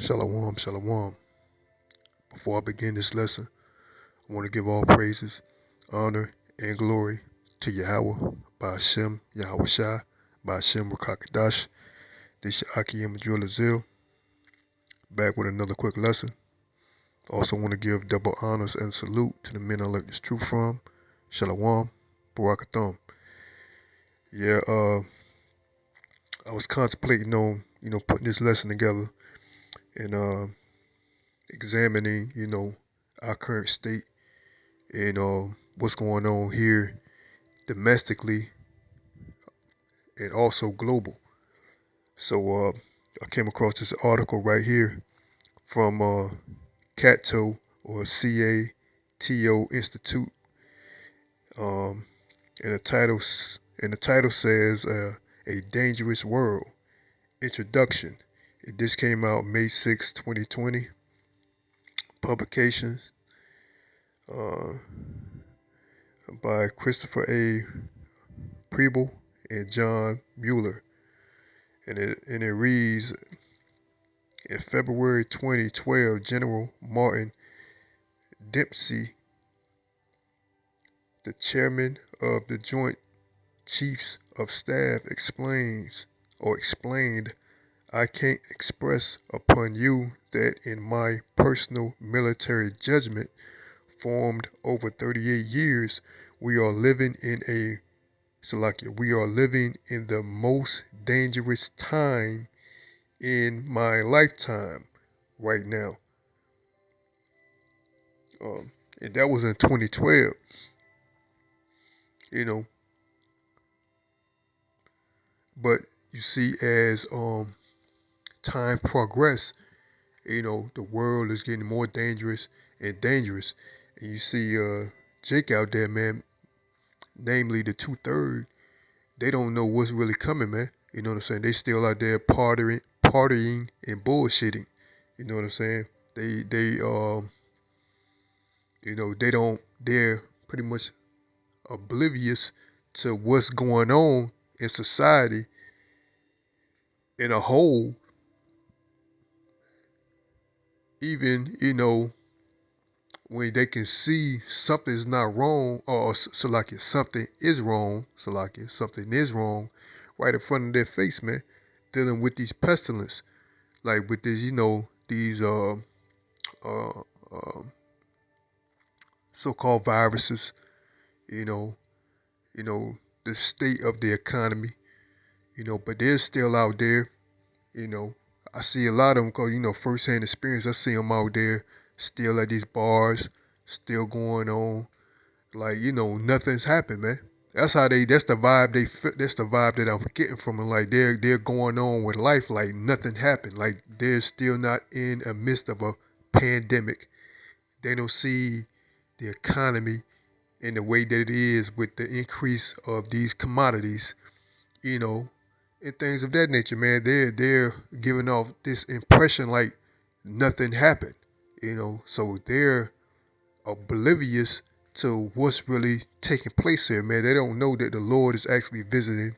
Shalom, shalom. Before I begin this lesson, I want to give all praises, honor, and glory to Yahweh, by Hashem, Yahweh Shai, by Hashem Rakakadash. This is Akim Azil, back with another quick lesson. Also want to give double honors and salute to the men I learned this truth from. Shalom, Barakatham. Yeah, I was contemplating on, putting this lesson together and examining, our current state and what's going on here domestically and also global. So I came across this article right here from CATO or CATO Institute, um, and the title says "A Dangerous World." Introduction. This came out May 6, 2020. Publications uh, by Christopher A. Preble and John Mueller. And it reads, in February 2012, General Martin Dempsey, the chairman of the Joint Chiefs of Staff, explained, I can't express upon you that in my personal military judgment, formed over 38 years, we are living in the most dangerous time in my lifetime right now. And that was in 2012. You know, but you see, as time progress, the world is getting more dangerous and dangerous. And you see, Jake out there, man, namely the 2/3, they don't know what's really coming, man. You know what I'm saying? They still out there partying and bullshitting. You know what I'm saying? They're pretty much oblivious to what's going on in society in a whole. Even, when they can see something's not wrong, or Salakia, something is wrong right in front of their face, man, dealing with these pestilence, like with these, these uh, uh, so-called viruses, you know, the state of the economy, but they're still out there, you know. I see a lot of them because, firsthand experience. I see them out there still at these bars, still going on. Like, nothing's happened, man. That's the vibe that's the vibe that I'm getting from them. Like, they're going on with life like nothing happened. Like, they're still not in the midst of a pandemic. They don't see the economy in the way that it is with the increase of these commodities, you know, and things of that nature, man. They're giving off this impression like nothing happened, so they're oblivious to what's really taking place here, man. They don't know that the Lord is actually visiting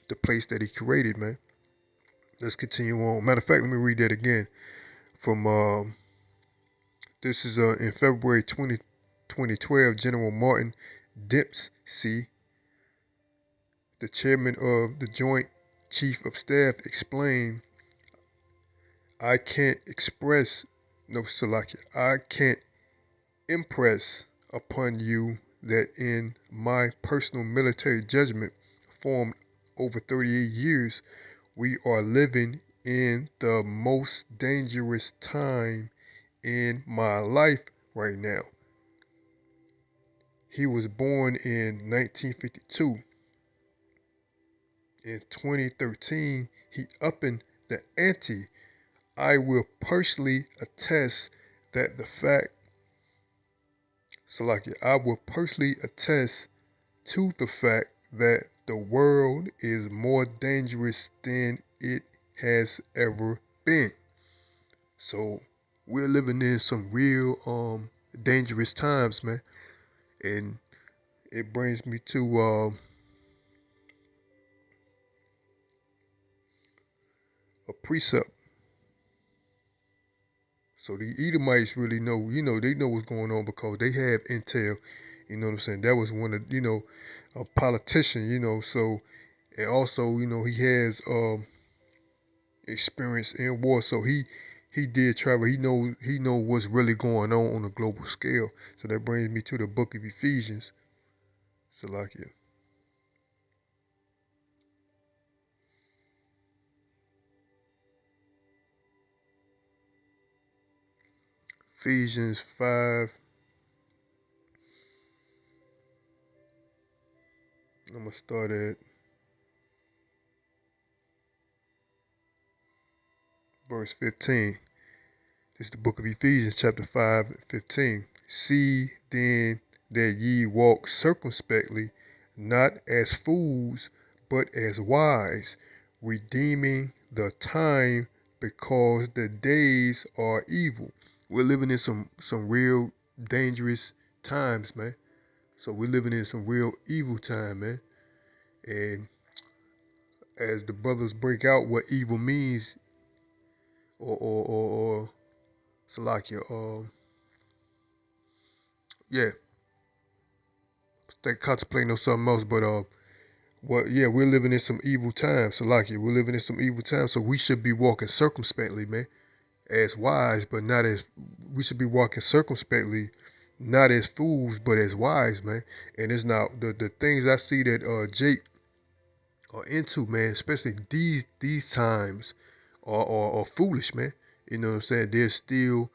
the place that He created, man. Let's continue on. Matter of fact, let me read that again. From this is in February 2012, General Martin Dempsey, the chairman of the Joint Chief of Staff, explained, I can't express, no, Salakia, I can't impress upon you that in my personal military judgment, formed over 38 years, we are living in the most dangerous time in my life right now. He was born in 1952. In 2013, he upping the ante. I will personally attest that the fact, Salakia, I will personally attest to the fact that the world is more dangerous than it has ever been. So we're living in some real dangerous times, man. And it brings me to a precept So the Edomites really know, they know what's going on because they have intel. You know what I'm saying? That was one of, a politician. So and also, he has experience in war. So he did travel. He know what's really going on a global scale. So that brings me to the book of Ephesians. Salakia. Ephesians 5. I'm gonna start at verse 15. This is the book of Ephesians, chapter 5, 15. See then that ye walk circumspectly, not as fools, but as wise, redeeming the time, because the days are evil. We're living in some real dangerous times, man. So we're living in some real evil time, man. And as the brothers break out what evil means, or Salakia, yeah, they contemplating on something else, but yeah, we're living in some evil times. So like we're living in some evil times. So we should be walking circumspectly, man, as wise, but not as we should be walking circumspectly, not as fools, but as wise, man. And it's not the things I see that Jake are into, man, especially these times are foolish, man. You know what I'm saying? They're still,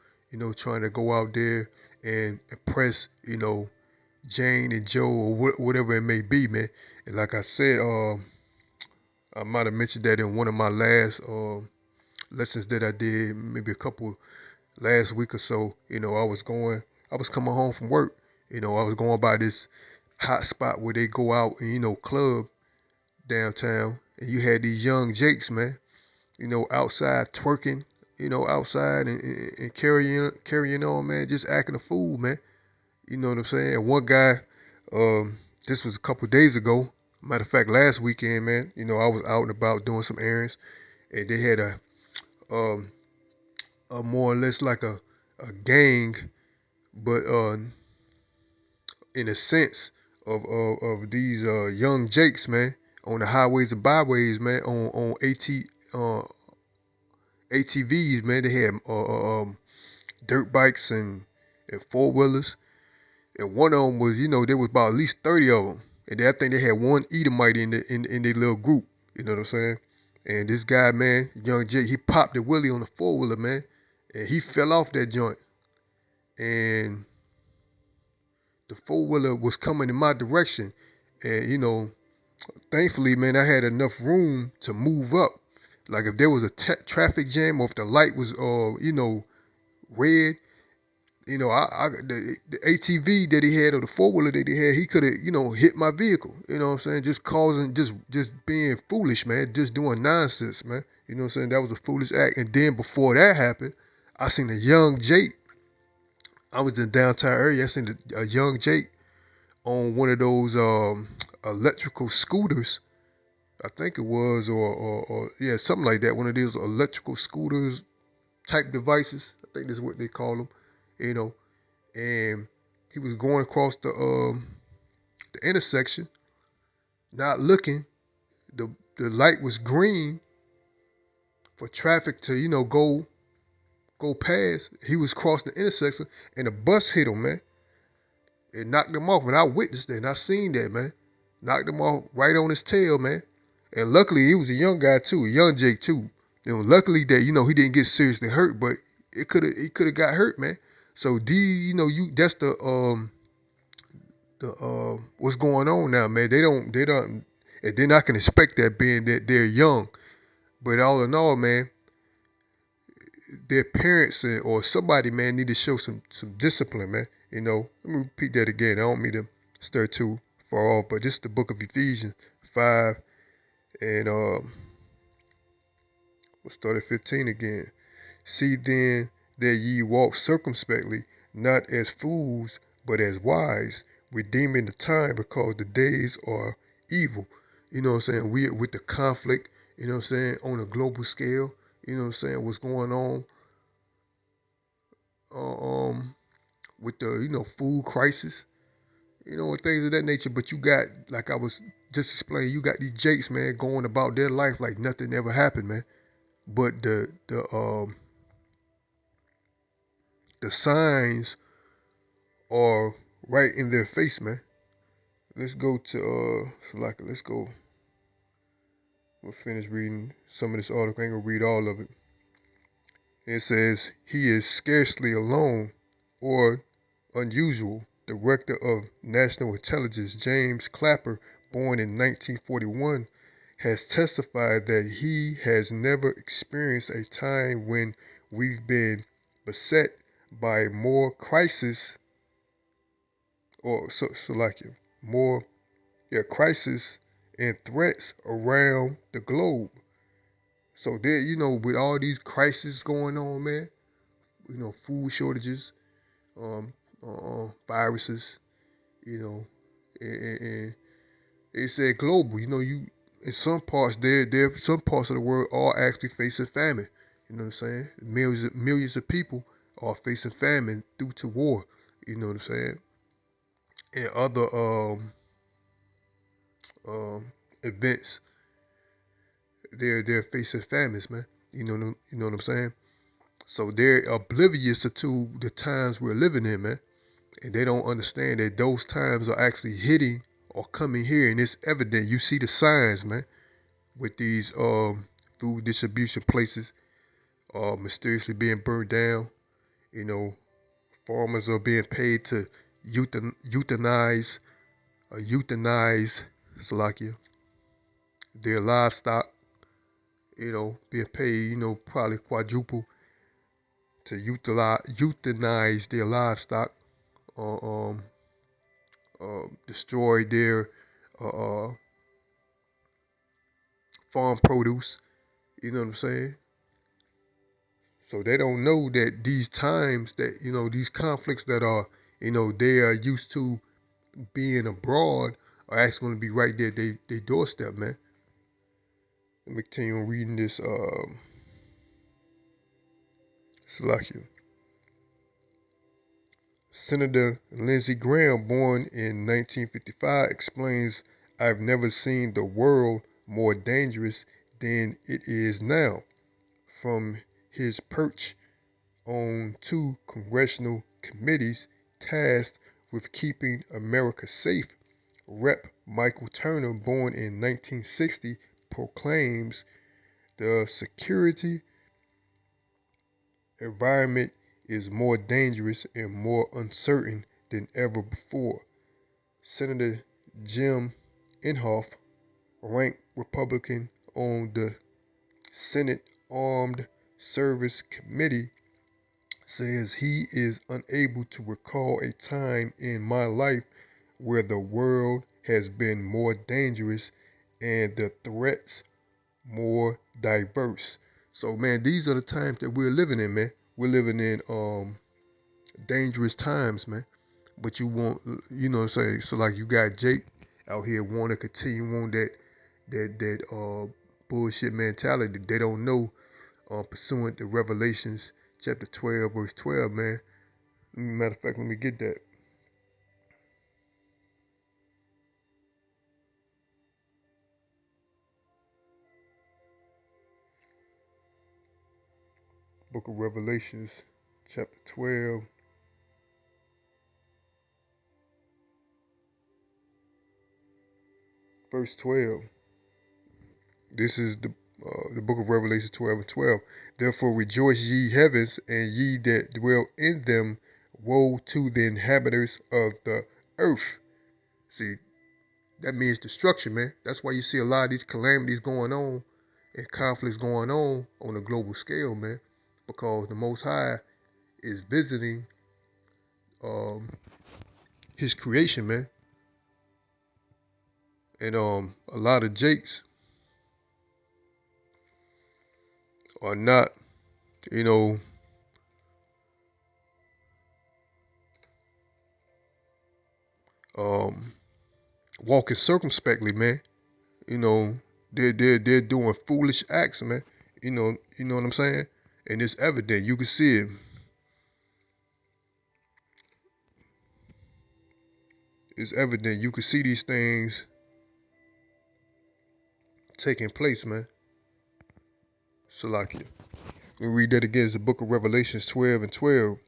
trying to go out there and impress, Jane and Joe or whatever it may be, man. And like I said, I might have mentioned that in one of my last lessons that I did, maybe a couple last week or so. I was coming home from work. I was going by this hot spot where they go out and club downtown, and you had these young jakes, man. Outside twerking, outside and carrying on, man, just acting a fool, man. You know what I'm saying? And one guy, this was a couple days ago. Matter of fact, last weekend, man. I was out and about doing some errands, and they had um, a more or less like a gang, but in a sense of these young jakes, man, on the highways and byways, man, on ATVs, man. They had dirt bikes and four wheelers. And one of them was, there was about at least 30 of them. And I think they had one Edomite in their little group. You know what I'm saying? And this guy, man, young Jake, he popped the wheelie on the four wheeler, man, and he fell off that joint. And the four wheeler was coming in my direction, and thankfully, man, I had enough room to move up. Like if there was a traffic jam or if the light was, red, the ATV that he had or the four wheeler that he had, he could have, hit my vehicle. You know what I'm saying? Just causing, just being foolish, man. Just doing nonsense, man. You know what I'm saying? That was a foolish act. And then before that happened, I seen a young Jake. I was in downtown area. I seen a young Jake on one of those electrical scooters. I think it was, or yeah, something like that. One of those electrical scooters type devices. I think that's what they call them. You know, and he was going across the intersection, not looking. The light was green for traffic to go past. He was crossing the intersection, and a bus hit him, man. It knocked him off, and I witnessed that, and I seen that, man. Knocked him off right on his tail, man. And luckily, he was a young guy too, a young Jake too. Luckily that he didn't get seriously hurt, but he could have got hurt, man. So that's the what's going on now, man. They don't, and then I can expect that being that they're young. But all in all, man, their parents or somebody, man, need to show some discipline, man. Let me repeat that again. I don't mean to stir too far off, but this is the book of Ephesians 5, and we'll start at 15 again. See then that ye walk circumspectly, not as fools, but as wise, redeeming the time, because the days are evil. You know what I'm saying? We with the conflict, on a global scale, what's going on um, with the food crisis, and things of that nature. But you got, like I was just explaining, you got these jakes, man, going about their life like nothing ever happened, man. But the signs are right in their face, man. Let's go to Salaka. Let's go. We'll finish reading some of this article. I ain't gonna read all of it. It says he is scarcely alone or unusual. Director of National Intelligence James Clapper, born in 1941, has testified that he has never experienced a time when we've been beset by more crisis or so like it, more crisis and threats around the globe. So there, with all these crises going on, man, food shortages, um, viruses, you know, and it said global. You in some parts there some parts of the world are actually facing famine. You know what I'm saying? Millions of people are facing famine due to war. You know what I'm saying? And other um events, they're facing famines, man. You know what I'm saying? So they're oblivious to the times we're living in, man. And they don't understand that those times are actually hitting or coming here, and it's evident. You see the signs, man, with these food distribution places mysteriously being burned down. You know, farmers are being paid to euthanize, Salakia, their livestock. Being paid, probably quadruple to euthanize their livestock, or destroy their uh, uh, farm produce. You know what I'm saying? So they don't know that these times that these conflicts that are they are used to being abroad are actually going to be right there they doorstep, man. Let me continue on reading this. Salakia. Senator Lindsey Graham, born in 1955, explains, "I've never seen the world more dangerous than it is now." From his perch on two congressional committees tasked with keeping America safe, Rep. Michael Turner, born in 1960, proclaims the security environment is more dangerous and more uncertain than ever before. Senator Jim Inhofe, ranked Republican on the Senate Armed Service Committee, says he is unable to recall a time in my life where the world has been more dangerous and the threats more diverse. So man, these are the times that we're living in, man. We're living in dangerous times, man. But you want, what I'm saying? So like you got Jake out here wanting to continue on that bullshit mentality. They don't know pursuant to Revelations chapter 12 verse 12, man. Matter of fact, let me get that. Book of Revelations chapter 12 verse 12. This is the book of Revelation 12 and 12. Therefore rejoice, ye heavens, and ye that dwell in them. Woe to the inhabitants of the earth. See, that means destruction, man. That's why you see a lot of these calamities going on and conflicts going on a global scale, man. Because the Most High is visiting um, His creation, man. And a lot of Jakes are not, you know, um, walking circumspectly, man. You know, they're doing foolish acts, man. You know what I'm saying? And it's evident. You can see it. It's evident. You can see these things taking place, man. Salakia. We read that again. It's the book of Revelations 12 and 12.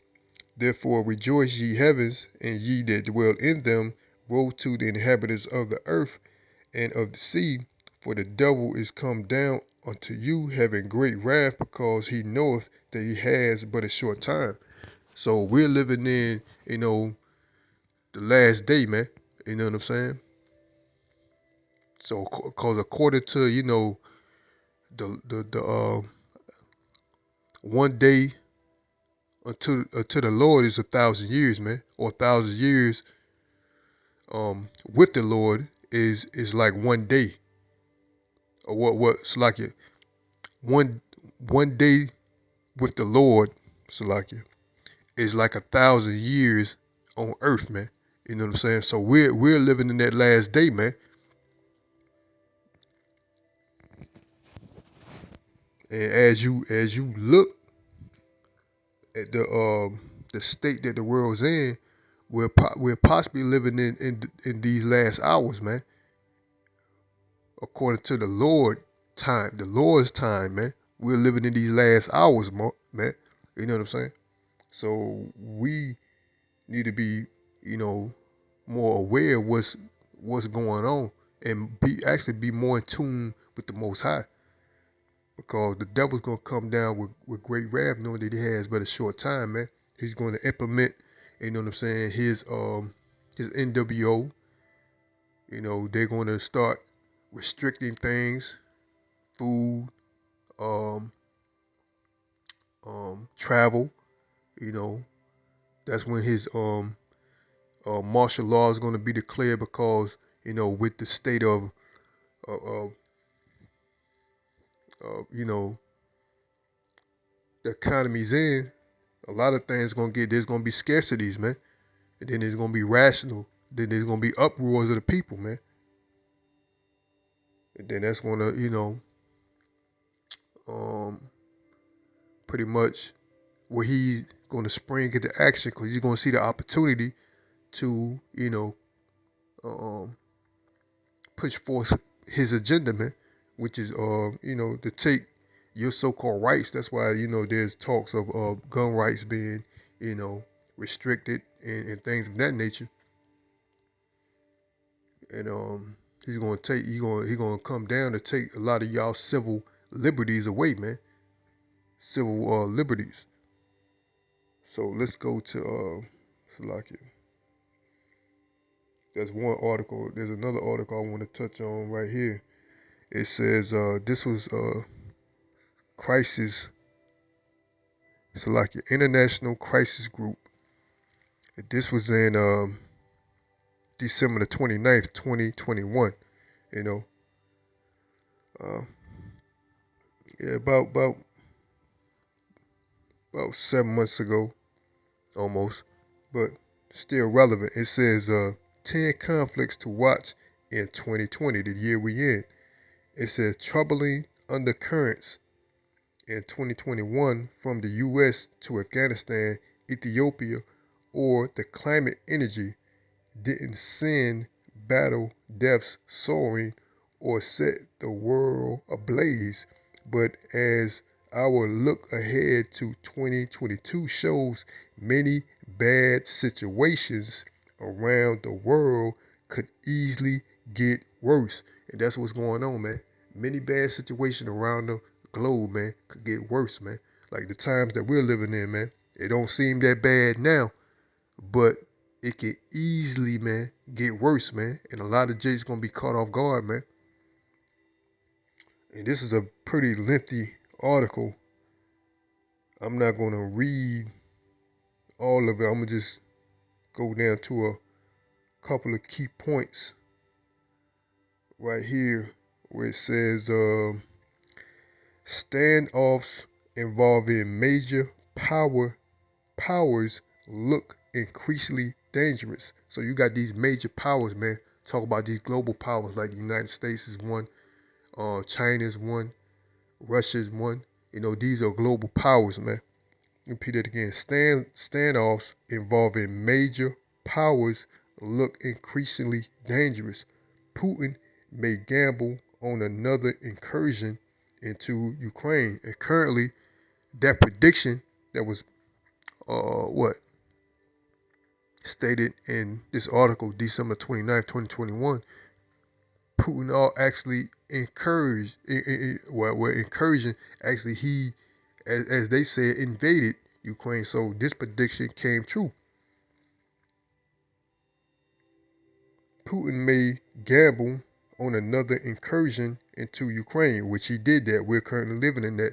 Therefore rejoice, ye heavens, and ye that dwell in them. Woe to the inhabitants of the earth and of the sea, for the devil is come down unto you, having great wrath, because he knoweth that he has but a short time. So we're living in, the last day, man. You know what I'm saying? So, cause according to, the one day unto the Lord is 1,000 years, man, or 1,000 years with the Lord is like one day, or what one day with the Lord, Salakia, is like 1,000 years on earth, man. You know what I'm saying? So we're living in that last day, man. And as you look at the state that the world's in, we're possibly living in these last hours, man. According to the Lord's time, man. We're living in these last hours, man. You know what I'm saying? So we need to be, you know, more aware of what's going on, and be more in tune with the Most High, because the devil's gonna come down with great wrath, knowing that he has but a short time, man. He's going to implement, you know what I'm saying, his NWO. They're going to start restricting things, food, um, travel. You know, that's when his martial law is going to be declared, because with the state of uh, uh, the economy's in, a lot of things there's gonna be scarcities, man, and then there's gonna be rational, then there's gonna be uproars of the people, man, and then that's gonna um pretty much where he's gonna spring into action, because he's gonna see the opportunity to um push forth his agenda, man, which is to take your so-called rights. That's why there's talks of gun rights being you know restricted, and things of that nature. And he's gonna come down to take a lot of y'all civil liberties away, man. Civil liberties. So let's go to Salakia. There's one article. There's another article I want to touch on right here. It says this was crisis. Salakia International Crisis Group. This was in December the 29th, 2021. You know, uh, yeah, about 7 months ago, almost, but still relevant. It says 10 conflicts to watch in 2020, the year we in. It says troubling undercurrents in 2021 from the U.S. to Afghanistan, Ethiopia, or the climate energy didn't send battle deaths soaring or set the world ablaze, but as our look ahead to 2022 shows, many bad situations around the world could easily get worse. And that's what's going on, man. Many bad situations around the globe, man, could get worse, man. Like the times that we're living in, man. It don't seem that bad now, but it could easily, man, get worse, man. And a lot of J's gonna be caught off guard, man. And this is a pretty lengthy article. I'm not gonna read all of it. I'm gonna just go down to a couple of key points right here, where it says standoffs involving major powers look increasingly dangerous. So you got these major powers, man. Talk about these global powers, like the United States is one, China is one, Russia is one. These are global powers, man. Repeat it again. Standoffs involving major powers look increasingly dangerous. Putin may gamble on another incursion into Ukraine. And currently, that prediction that was what stated in this article, December 29th, 2021, Putin all actually encouraged, well, incursion actually he, as they said, invaded Ukraine. So this prediction came true. Putin may gamble on another incursion into Ukraine, which he did that. We're currently living in that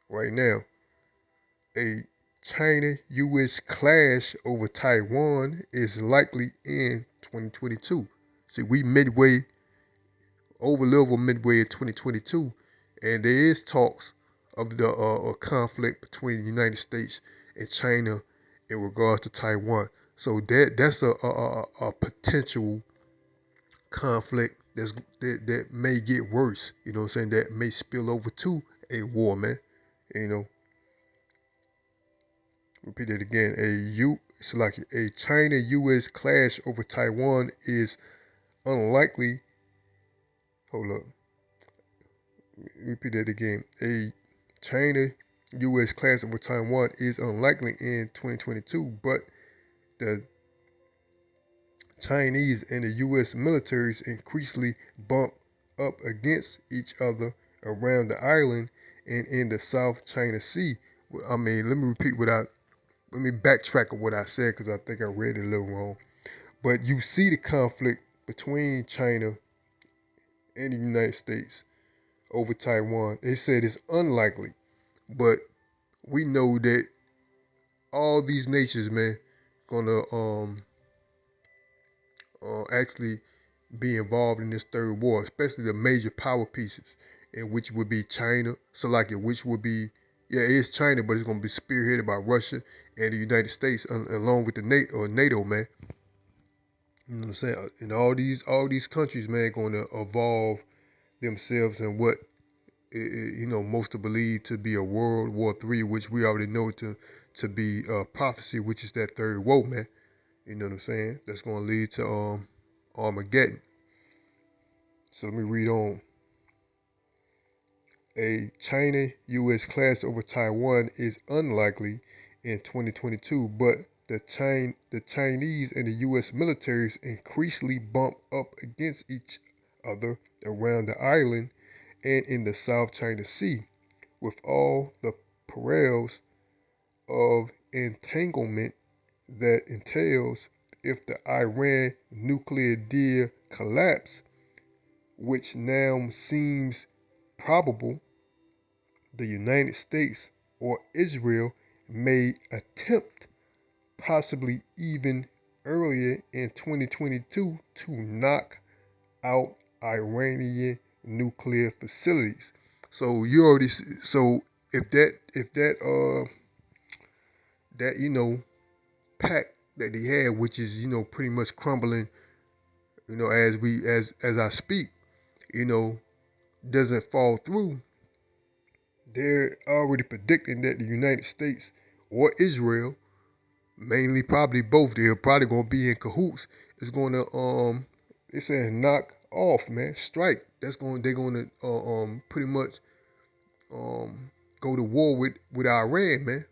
right now. A China-U.S. clash over Taiwan is likely in 2022. See, we over a little midway in 2022, and there is talks of the conflict between the United States and China in regards to Taiwan. So that's a potential conflict that may get worse. You know what I'm saying? That may spill over to a war, man. You know, repeat it again. It's like a China-U.S. clash over Taiwan is unlikely. Hold up. Repeat that again. A China-U.S. clash over Taiwan is unlikely in 2022, but the Chinese and the U.S. militaries increasingly bump up against each other around the island and in the South China Sea. I mean, let me backtrack on what I said because I think I read it a little wrong. But you see the conflict between China and the United States over Taiwan. They said it's unlikely, but we know that all these nations, man, gonna actually be involved in this third war, especially the major power pieces, in which would be China, Slovakia, which would be it's China, but it's gonna be spearheaded by Russia and the United States, along with the NATO, man. You know what I'm saying? And all these countries, man, gonna evolve themselves in what most to believe to be a World War III, which we already know to be prophecy, which is that third war, man. You know what I'm saying? That's gonna lead to Armageddon. So let me read on. A China-U.S. clash over Taiwan is unlikely in 2022, but the Chinese and the U.S. militaries increasingly bump up against each other around the island and in the South China Sea, with all the perils of entanglement that entails if the Iran nuclear deal collapse, which now seems probable. The United States or Israel may attempt, possibly even earlier in 2022, to knock out Iranian nuclear facilities. So you already so if that pact that they had, which is pretty much crumbling, as I speak, you know doesn't fall through, they're already predicting that the United States or Israel, mainly probably both, they're probably gonna be in cahoots. Is going to they saying knock off, man, strike. They're gonna pretty much go to war with Iran, man.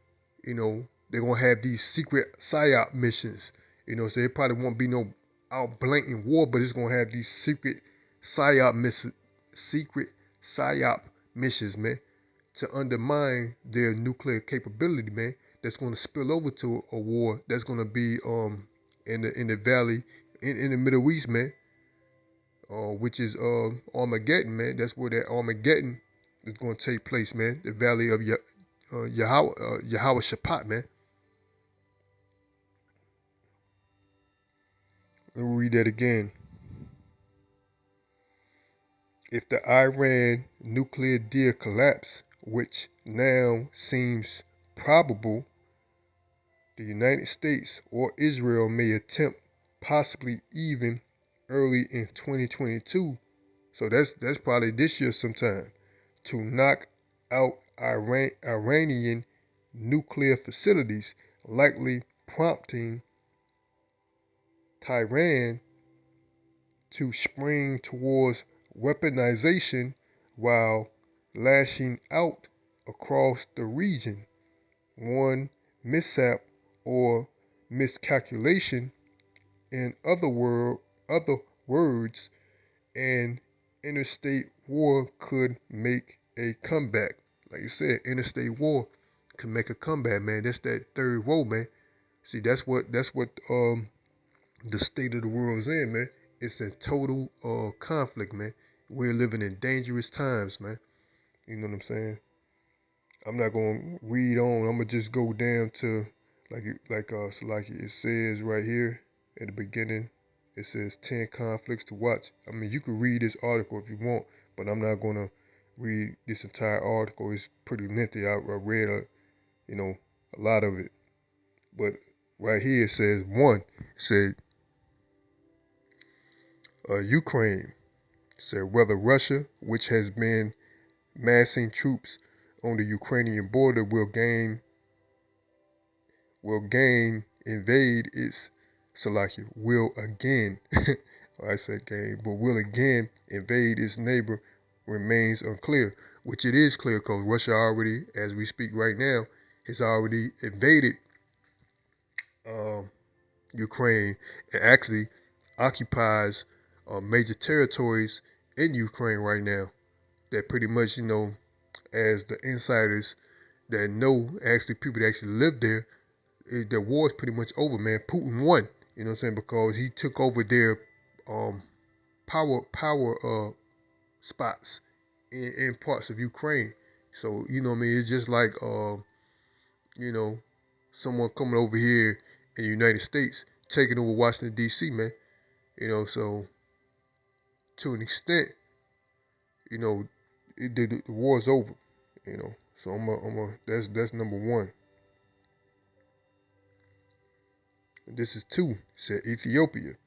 They're gonna have these secret psyop missions. So it probably won't be no out blatant war, but it's gonna have these secret psyop missions, man, to undermine their nuclear capability, man. That's going to spill over to a war that's going to be in the valley in the Middle East, man. Which is Armageddon, man. That's where that Armageddon is going to take place, man. The valley of Yahweh Shaphat, man. Let me read that again. If the Iran nuclear deal collapse, which now seems probable, the United States or Israel may attempt, possibly even early in 2022, so that's probably this year sometime, to knock out Iranian nuclear facilities, likely prompting Tehran to spring towards weaponization while lashing out across the region. One mishap or miscalculation, in other words, an interstate war could make a comeback. Like you said, interstate war could make a comeback, man. That's that third woe, man. See, that's what the state of the world is in, man. It's in total conflict, man. We're living in dangerous times, man. You know what I'm saying? I'm not gonna read on. I'm gonna just go down to like it says right here at the beginning. It says 10 conflicts to watch. I mean, you can read this article if you want, but I'm not gonna read this entire article. It's pretty lengthy. I read a lot of it, but right here it says one. It said Ukraine. It said whether Russia, which has been massing troops on the Ukrainian border, invade its Salakia, will again, I said game, but will again invade its neighbor remains unclear, which it is clear because Russia already, as we speak right now, has already invaded um, Ukraine and actually occupies major territories in Ukraine right now that pretty much, as the insiders that know, actually people that actually live there, the war is pretty much over, man. Putin won, you know what I'm saying, because he took over their um, power spots in parts of Ukraine. So, you know what I mean? It's just like, you know, someone coming over here in the United States, taking over Washington, D.C., man. So to an extent, you know, the war is over, you know. So that's number one. This is two. It said Ethiopia. It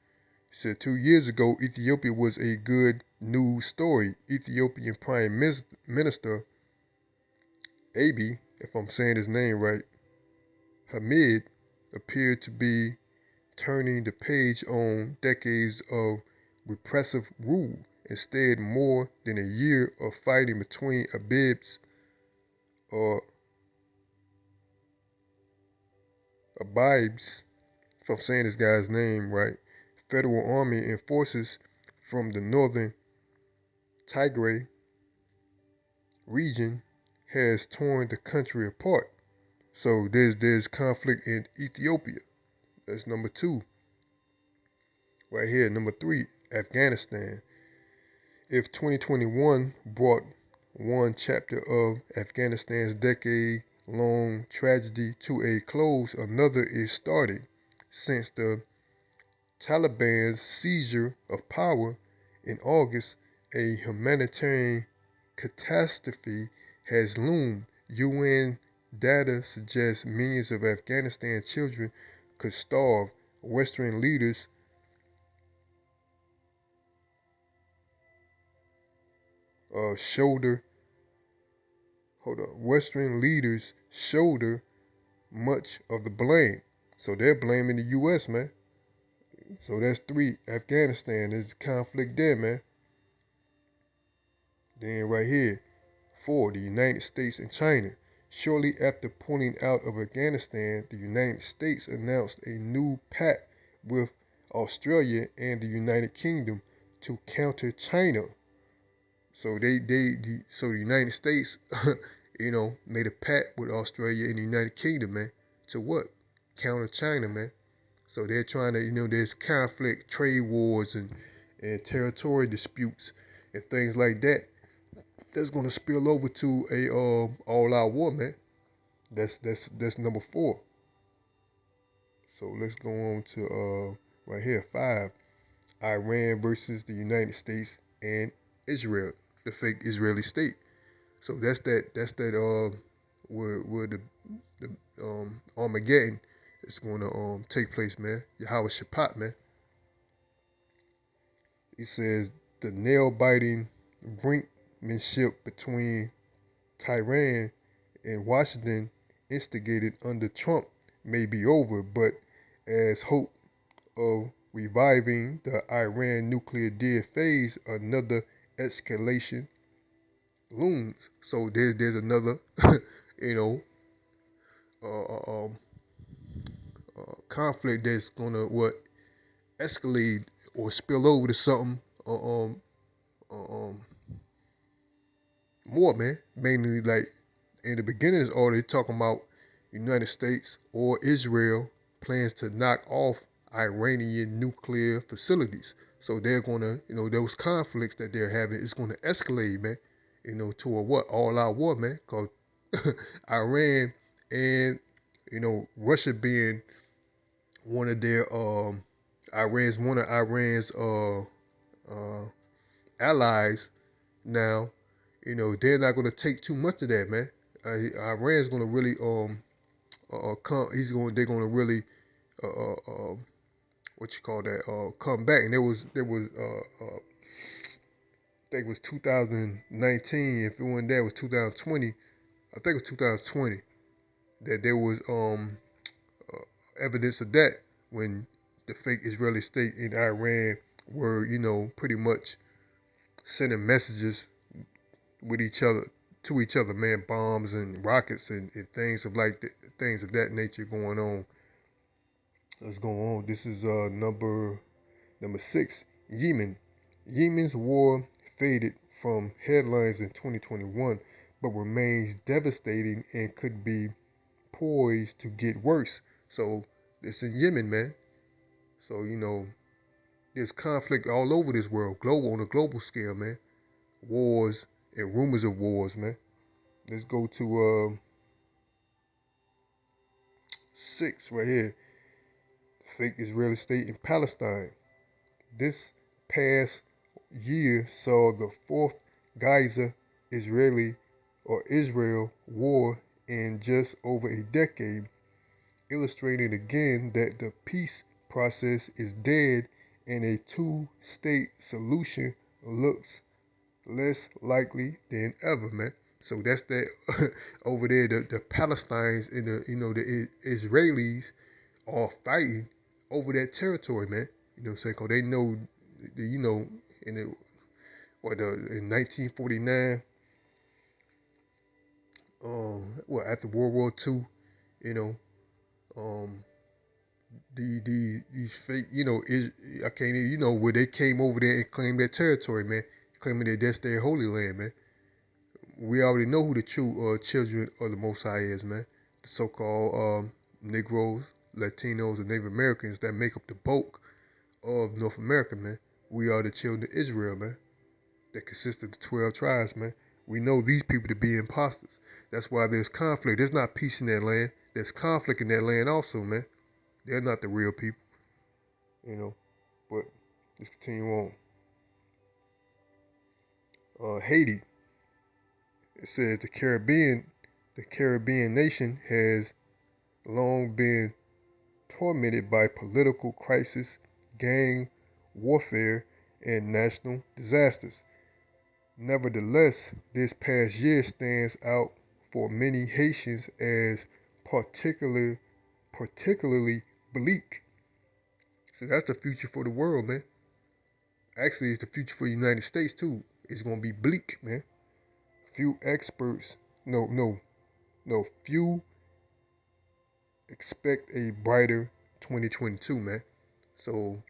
said 2 years ago, Ethiopia was a good news story. Ethiopian Prime Minister Abiy, if I'm saying his name right, Hamid, appeared to be turning the page on decades of repressive rule. Instead, more than a year of fighting between or Abibes, if I'm saying this guy's name right, federal army and forces from the northern Tigray region has torn the country apart. So there's conflict in Ethiopia. That's number two. Right here, number three, Afghanistan. If 2021 brought one chapter of Afghanistan's decade-long tragedy to a close, another is starting. Since the Taliban's seizure of power in August, a humanitarian catastrophe has loomed. UN data suggests millions of Afghanistan children could starve. Western leaders shoulder Western leaders shoulder much of the blame. So they're blaming the US, man. So that's three. Afghanistan, there's conflict there, man. Then right here, four, the United States and China. Shortly after pulling out of Afghanistan, the United States announced a new pact with Australia and the United Kingdom to counter China. So so the United States, made a pact with Australia and the United Kingdom, man, to what? Counter China, man. So they're trying to, there's conflict, trade wars, and territory disputes and things like that. That's gonna spill over to a all-out war, man. That's number four. So let's go on to right here, five. Iran versus the United States and Israel, the fake Israeli state. So that's that where the Armageddon is going to take place, man. Yahweh Shaphat, man. He says the nail-biting brinkmanship between Tehran and Washington, instigated under Trump, may be over, but as hope of reviving the Iran nuclear deal phase, another escalation looms. So there's another, you know, uh, uh, um, conflict that's gonna what escalate or spill over to something more, man. Mainly like in the beginning is already talking about United States or Israel plans to knock off Iranian nuclear facilities. So they're gonna, those conflicts that they're having is gonna escalate, man. To a what all-out war, man. Cause Iran and Russia being one of their Iran's uh allies now, they're not going to take too much of that, man. Iran's going to really come. They're going to really what you call that come back. And there was I think it was 2019. If it wasn't that, it was 2020. I think it was 2020 that there was evidence of that when the fake Israeli state in Iran were pretty much sending messages with each other to each other, man, bombs and rockets and things of things of that nature going on. Let's go on. This is number 6. Yemen. Yemen's war faded from headlines in 2021, but remains devastating and could be poised to get worse. So it's in Yemen, man. So there's conflict all over this world, global on a global scale, man. Wars and rumors of wars, man. Let's go to 6 right here. Fake Israeli state in Palestine. This past year saw the fourth Gaza Israeli or Israel war in just over a decade, illustrating again that the peace process is dead and a two-state solution looks less likely than ever, man. So that's that over there. The Palestinians and the Israelis are fighting over that territory, man. You know what I'm saying? Cause they know, in in 1949, after World War II, you know, um, these fake, I can't, where they came over there and claimed that territory, man, claiming that that's their holy land, man. We already know who the true children of the Most High is, man. The so-called Negroes, Latinos, and Native Americans that make up the bulk of North America, man. We are the children of Israel, man. That consist of the 12 tribes, man. We know these people to be imposters. That's why there's conflict. There's not peace in that land. There's conflict in that land also, man. They're not the real people, you know. But let's continue on. Haiti. It says the Caribbean nation has long been tormented by political crisis, gang warfare, and national disasters. Nevertheless, this past year stands out for many Haitians as particularly bleak. So that's the future for the world, man. Actually, it's the future for the United States too. It's gonna be bleak, man. Few experts, no, few expect a brighter 2022, man. So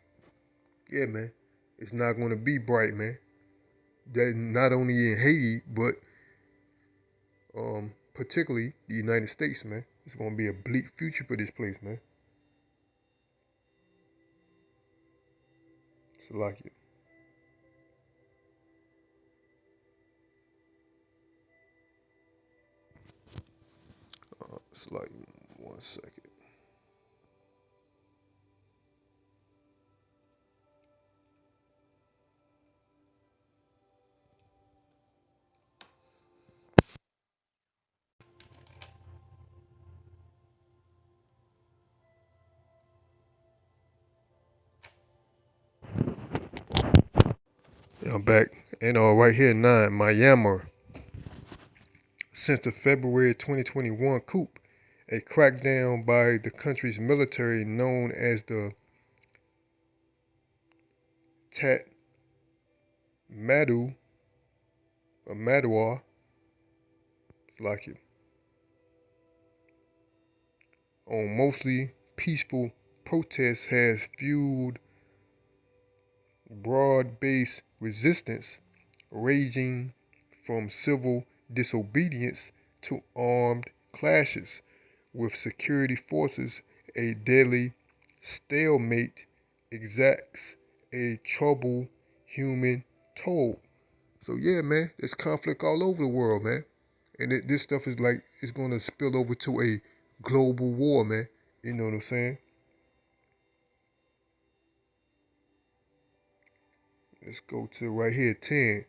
yeah, man, it's not gonna be bright, man. That not only in Haiti, but particularly the United States, man. It's gonna be a bleak future for this place, man. It's like it. It's like 1 second. Yeah, I'm back. And right here, 9, Myanmar. Since the February 2021 coup, a crackdown by the country's military known as the Madu or Madua, like it, on mostly peaceful protests has fueled broad-based resistance ranging from civil disobedience to armed clashes with security forces. A deadly stalemate exacts a troubled human toll. So yeah, man, there's conflict all over the world, man, and this stuff is like it's gonna spill over to a global war, man. You know what I'm saying? Let's go to right here, 10.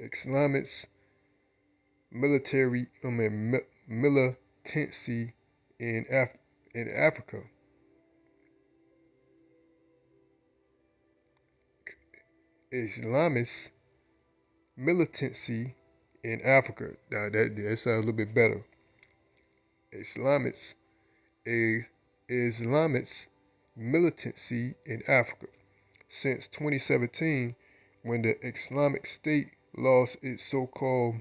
Islamist military, militancy in in Africa. Islamist militancy in Africa. Now that sounds a little bit better. Islamist a Islamist militancy in Africa. Since 2017, when the Islamic State lost its so-called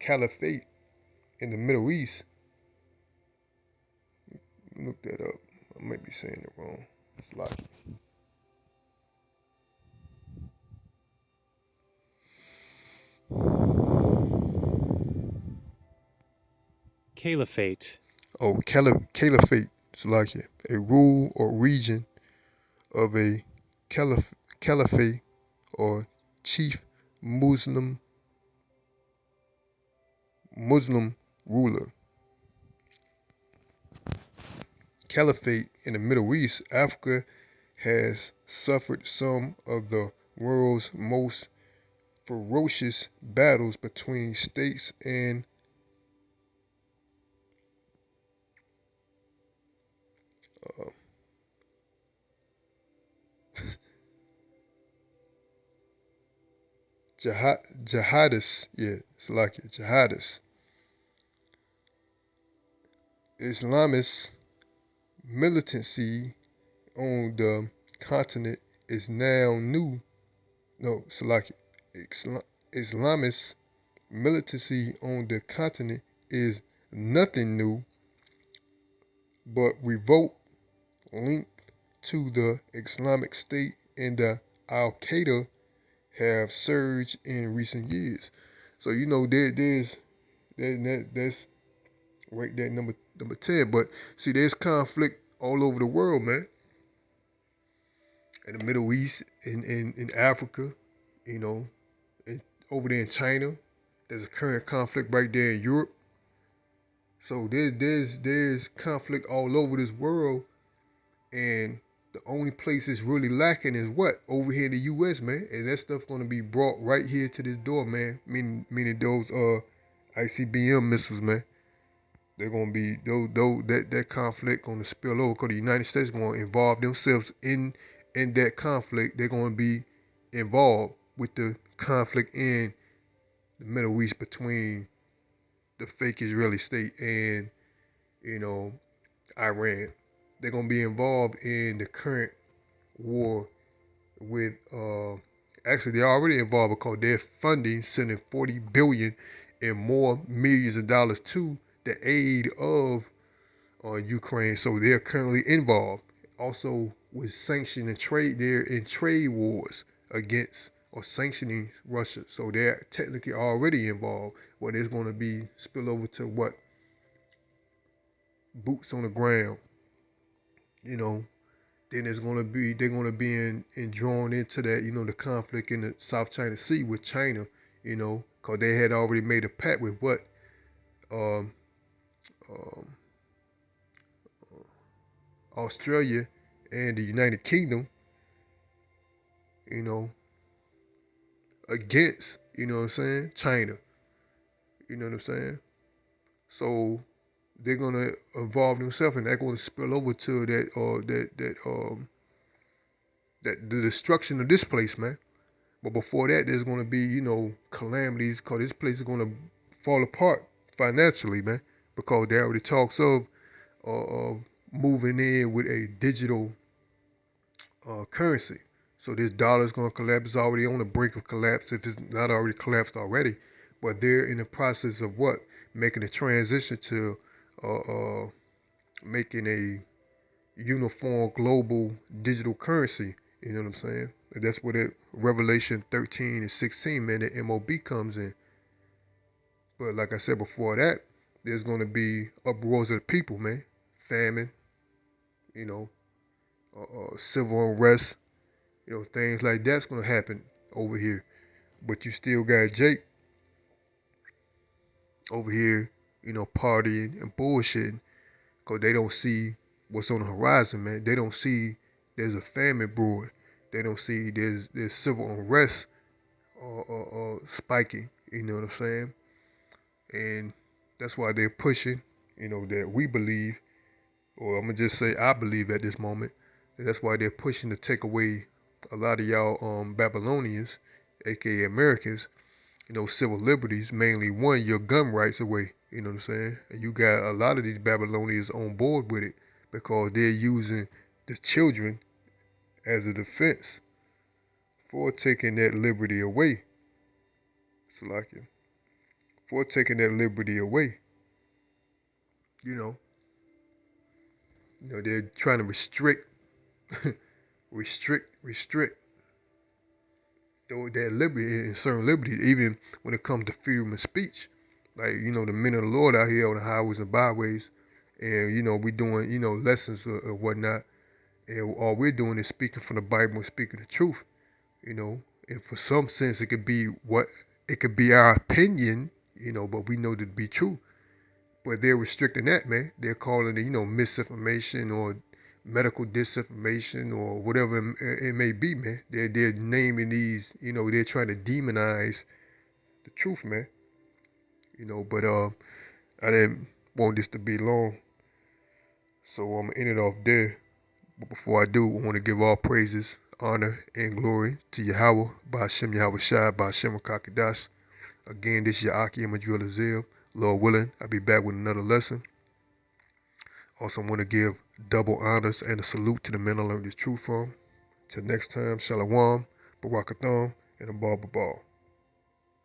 caliphate in the Middle East. Look that up. I might be saying it wrong. It's like Caliphate. caliphate. It's like a rule or region of a caliphate or chief Muslim Muslim ruler. Caliphate in the Middle East, Africa has suffered some of the world's most ferocious battles between states and uh, jihadists. Yeah, it's like it, jihadists. Islamist militancy on the continent is now new. No, it's like it. Islamist militancy on the continent is nothing new, but revolt linked to the Islamic State and the Al Qaeda have surged in recent years. So you know that's right there number 10. But see, there's conflict all over the world, man. In the Middle East, in Africa, you know, in, over there in China. There's a current conflict right there in Europe. So there's conflict all over this world, and the only place it's really lacking is what over here in the U.S., man. And that stuff gonna be brought right here to this door, man. Meaning those ICBM missiles, man. They're gonna be those that conflict gonna spill over because the United States gonna involve themselves in that conflict. They're gonna be involved with the conflict in the Middle East between the fake Israeli state and you know Iran. They're gonna be involved in the current war with actually they're already involved because they're funding sending 40 billion and more millions of dollars to the aid of Ukraine. So they're currently involved. Also with sanctioning trade, they're in trade wars against or sanctioning Russia. So they're technically already involved. What is going to be spill over to what boots on the ground, you know. Then there's going to be they're going to be in drawn into that, you know, the conflict in the South China Sea with China, you know, because they had already made a pact with what um, um, Australia and the United Kingdom, you know, against, you know what I'm saying, China. You know what I'm saying? So they're gonna evolve themselves, and they're gonna spill over to that the destruction of this place, man. But before that, there's gonna be, you know, calamities, cause this place is gonna fall apart financially, man, because there already talks of moving in with a digital currency. So this dollar is going to collapse. It's already on the brink of collapse if it's not already collapsed already. But they're in the process of what? Making a transition to uh, uh, making a uniform global digital currency. You know what I'm saying? And that's where that Revelation 13 and 16, man, the MOB comes in. But like I said before that, there's going to be uproars of the people, man. Famine, you know, civil unrest, things like that's going to happen over here. But you still got Jake over here, partying and bullshitting because they don't see what's on the horizon, man. They don't see there's a famine brewing. They don't see there's civil unrest spiking. You know what I'm saying? And that's why they're pushing. That we believe, or I'm gonna just say I believe at this moment. That's why they're pushing to take away a lot of y'all Babylonians, aka Americans, civil liberties, mainly one, your gun rights away. You know what I'm saying? And you got a lot of these Babylonians on board with it because they're using the children as a defense for taking that liberty away. Salakia. For taking that liberty away. You know. They're trying to restrict, restrict that liberty and certain liberties, even when it comes to freedom of speech. Like, the men of the Lord out here on the highways and byways, and we doing, lessons or whatnot, and all we're doing is speaking from the Bible and speaking the truth, and for some sense it could be our opinion, but we know that to be true. But they're restricting that, man. They're calling it, misinformation or medical disinformation or whatever it may be, man. They're naming these, they're trying to demonize the truth, man. But I didn't want this to be long, so I'm gonna end it off there. But before I do, I want to give all praises, honor, and glory to Yahweh, Ba'ashem Yahweh Shai, Ba'ashem Kakadash. Again, this is your Aki Madril Azil. Lord willing, I'll be back with another lesson. Also, I want to give double honors and a salute to the men I learned this truth from. Till next time, Shalom, Barakathon, and a ball.